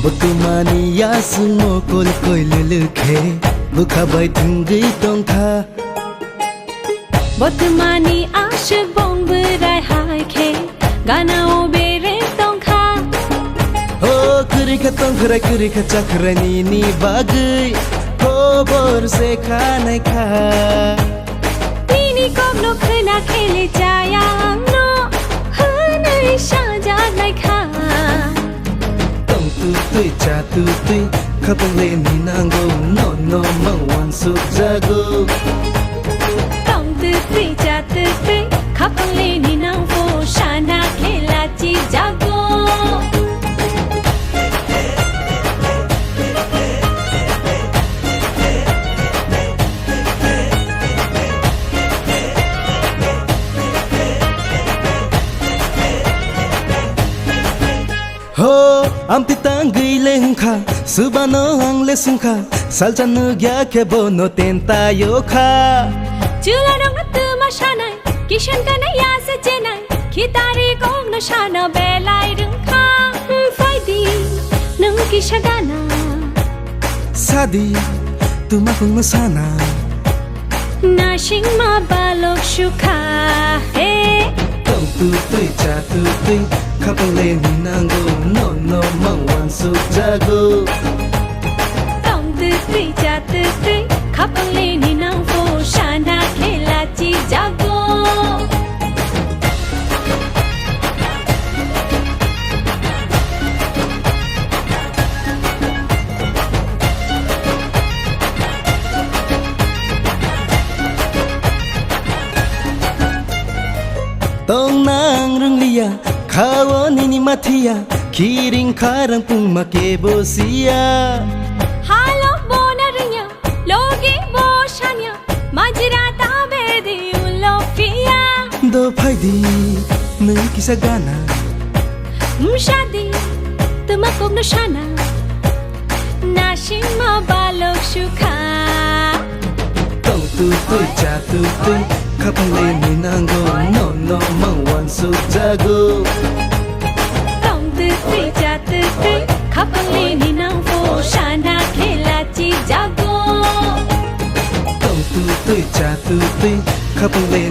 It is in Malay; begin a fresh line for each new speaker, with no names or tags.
Bagaimana semua kol leleke Buka baik tinggi tongka
Bagaimana asyik bong berai hai ke Gana o bere tongka
Oh kerika tongkrai kerika cakra ni bagai Oh berseka naika
Nini kok no kena kele jayang no Hanai syaja naika
Tutui catutui kapang le ni nanggo no mangwan suk jago
Tong tutui jatutui kapang le ni nang fo shana khela chi jago
Ho am ti tangi lengkha subano ang lesungkha salchan gya ke bono tenta yokha
Chula dong na tu ma shanai kishan kana ya se chenai khitari kong na shana belai rung kha faidi nung kishagana
sadi tuma kung masana
Nashing ma balok shukha he
tong tutui catutui kapang le ni nanggo no mangwan suk jago
Tong tutui jatutui kapang le ni nang fo shana khela chi jago
Tong nang rung liya kawo ni matia kiring karang pung makebo siya
Halo bona rinya logi bo shanya majra ta be di ulofia
do phaidi nai kisagana
Shadi tumakog na shana Nashing ma balok shukha
tong tutui catutui kapang le ni nanggo no mangwan suk jago
Tong tutui jatutui kapang le ni nang fo shana khela chi jago
tong tutui catutui kapang le